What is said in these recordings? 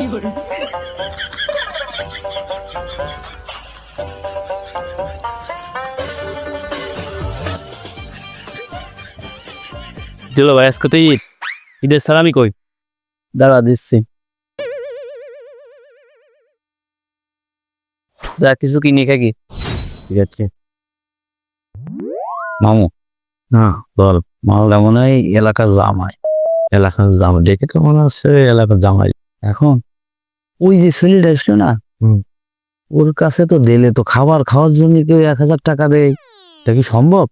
দিল ভাই, আজকে তো ঈদ, ঈদের সালামি কই? দাঁড়া দিচ্ছি। যা কিছু কিনে খাকি। ঠিক আছে মামু। না বল, মালদা মনে হয় এলাকার জামাই। এলাকার জামাই দেখে তো মনে হচ্ছে এলাকার জামাই। এখন ওই যে ছেলেটা এসছে না, ওর কাছে তো দিলে তো খাবার খাওয়ার জন্য কেউ 1,000 টাকা দেয়। এটা কি সম্ভব?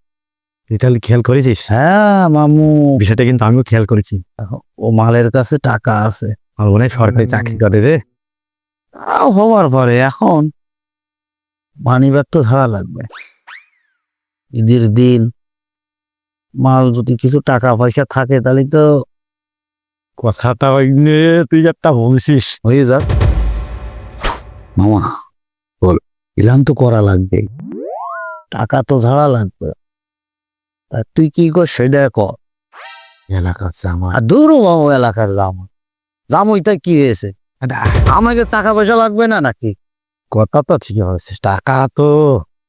তুই তাহলে খেয়াল করেছিস? হ্যাঁ মামু, বিষয়টা কিন্তু আমিও খেয়াল করেছি। ও মালের কাছে টাকা আছে, আর মনে হয় সরকারি চাকরি করে রে। হওয়ার পরে এখন মানিব্যাগ তো ধরা লাগবে। ঈদের দিন মাল যদি কিছু টাকা পয়সা থাকে তাহলে তো কথাটা তুই একটা বলছিস হয়ে যাক। মামা বল, ইলাম তো করা লাগবে, টাকা তো ধরা লাগবে। তুই কি কর সেটা কর। এলাকার জামা দূর মামু, এলাকার জামা জামুইটা কি হয়েছে? আমাকে টাকা পয়সা লাগবে না নাকি? কথা তো ঠিক হয়েছে, টাকা তো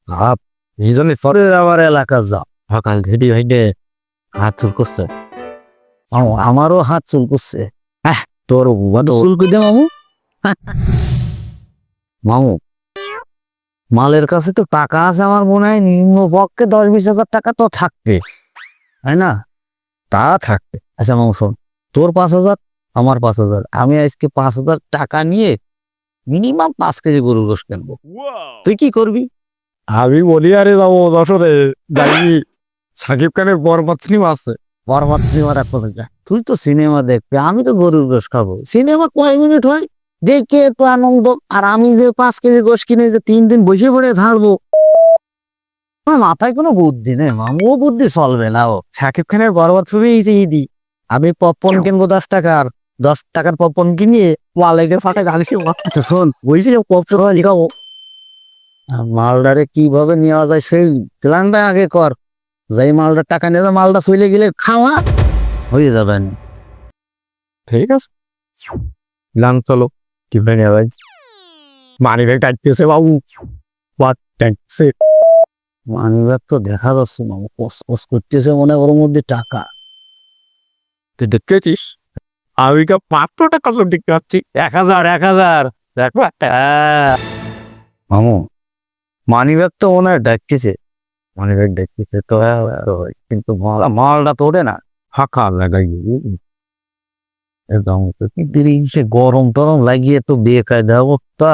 ভাব এই জন্য পরে আমার এলাকার যা সকাল ঘেটে হইতে হাত চুল করছে। আমারও হাত চুল করছে। হ্যাঁ তোর চুল করে মামু। মামু মালের কাছে তো টাকা আছে, আমার মনে হয় নিম্ন পক্ষে 10-20 হাজার টাকা তো থাকবে, তাই না? তা থাকবে। আচ্ছা মামু শোন, তোর 5,000, আমার 5,000, আমি আজকে 5,000 টাকা নিয়ে মিনিমাম 5 কেজি গরুর গোশ কিনবো। তুই কি করবি? আমি বলি আরে যাবো যশোরে, যাই সাকিব খানের বরবাদ সিনেমা আছে, বরবাদ সিনেমা রাখবো। তুই তো সিনেমা দেখবি, আমি তো গরুর গোশ খাবো। সিনেমা কয় মিনিট হয় দেখে তো আনন্দ, আর আমি যে 5 কেজি গোশ কিনে যে 3 দিন বসে পড়ে থাকবো, আমার মাথায় কোনো বুদ্ধি নেই মামু। ও বুদ্ধি চলবে না। ও সাকিব খানের বরবাদ ছবি ঈদি আমি পপকর্ন কিনবো 10 টাকার, 10 টাকার পপকর্ন কিনিয়ে ওয়ালেটের ফাঁকা গাড়ি। আচ্ছা শোন, বলছি পপকর্ন লিখাবো, মালদারে কিভাবে নেওয়া যায় সেই প্ল্যানটা আগে কর। যাই মালদার টাকা নিয়ে মালদা চলে গেলে খাওয়া হয়ে যাবে। ঠিক আছে লান চলো, কিভাবে নেওয়া যায়। মানি ব্যাগ কাটতেছে বাবু, মানি ব্যাগ তো দেখা যাচ্ছে না, কস করতেছে মনে ওর মধ্যে টাকা। তুই দেখতেছিস? আমি 500 টাকা লোক দেখতে পাচ্ছি। 1,000 দেখো একটা। মামু মানি ব্যাগ তো মনে হয় ডাকতেছে, মানি ব্যাগ ডাকতেছে তো, কিন্তু মালটা তো ওঠে না, ফাঁকা লাগাই একদম। সে গরম টরম লাগিয়ে তো বেকায়দা অবস্থা।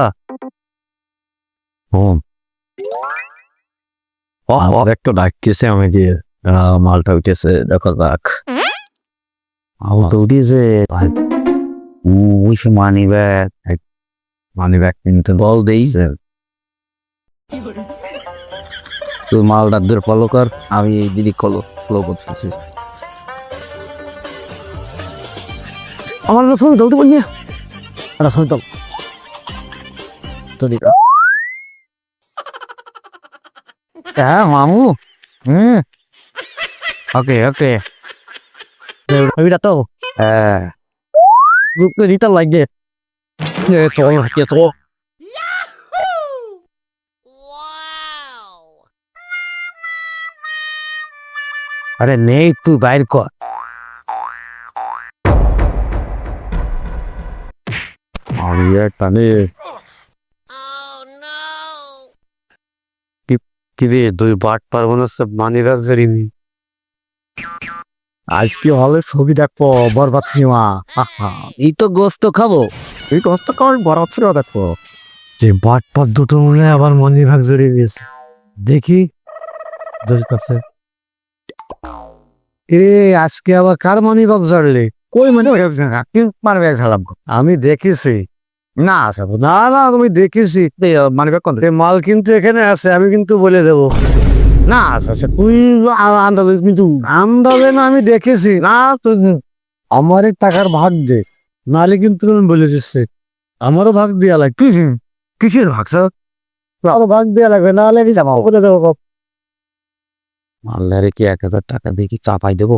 এক তো ডাকতেছে আমাকে, মালটা উঠেছে, দেখো যাক। তো উঠেছে মানি ব্যাগ, মানি ব্যাগ কিনতে বল দিয়েছে। তুই মালটা ধরে ফলো কর, আমি এই দিদি ফলো করতেছি। আমার সঙ্গে ধরতে পারি না, সঙ্গে তো দিকা। হ্যাঁ মামু, ওকে ওকে ওইটা তো হ্যাঁ রিটার লাগবে তো। আরে নেই, তুই বাইর কর। কি রে তুই বাট পারবো না, সব মানি ব্যাগ ধরিনি। আজকে হলে ছবি দেখবো বরবাদ সিনেমা। এই তো গোস্ত খাবো, এই গোস্ত খাওয়ার বরবাদ সিনেমা দেখবো। যে বাট পার দুটো মনে আবার মানি ব্যাগ জড়িয়ে গেছে, দেখি কাছে। এ আজকে আবার কার মানি ব্যাগ জড়লে? কই মানে মানি ব্যাগ ঝালাম আমি দেখেছি। না না না তুমি দেখেছি মানি ব্যাগ মাল কিন্তু এখানে আছে, আমি কিন্তু বলে দেবো না। তুই আন্দাজে, কিন্তু আন্দাজে না, আমি দেখেছি না। আমার টাকার ভাগ দে, নাহলে কিন্তু আমি বলে দিচ্ছি আমারও ভাগ দেওয়া লাগবে। কিসের ভাগ? আরো ভাগ দেওয়া লাগবে, নাহলে আমি যাবো বলে দেবো। মালদারে কি 1,000 টাকা দিয়ে কি চাপাই দেবো?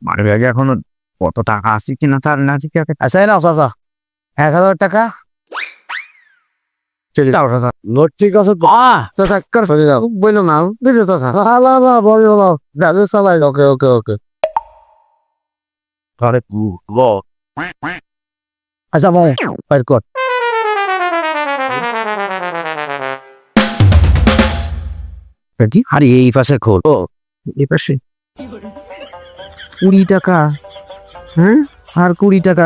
মানি ব্যাগে এখনো কত টাকা আছে কিনা তার না ঠিক আছে। আচ্ছা না চাচা 1000 টাকা চলে যাও চাচা। নোট ঠিক আছে তো চাচা কর চলে যাও বলো না দিতে চাচা। হালা না বলো না দাদু চালাই। ওকে ওকে ওকে আরে গো আচ্ছা মো বাইর কর। কি আরে এই পাশে খোল। ও এই পাশে 20 টাকা। হ্যাঁ আর 20 টাকা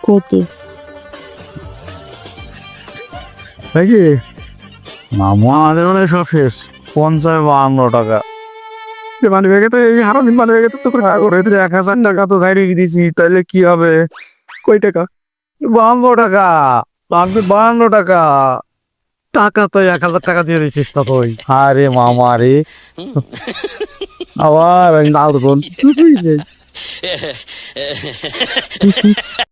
কত নাকি মামা আমাদের মানে সব শেষ 50-52 টাকা। মানে ভেগে তো এই হারা দিন মানে ভেগে তো করে 1000 টাকা তো যাই রেখে দিয়েছি তাহলে কি হবে? কই টাকা? 52 টাকা। 52 টাকা টাকা তো 1000 টাকা দিয়ে রেখেছিস তা তুই। আরে মামা রে আবার নাও তো কিছুই নেই।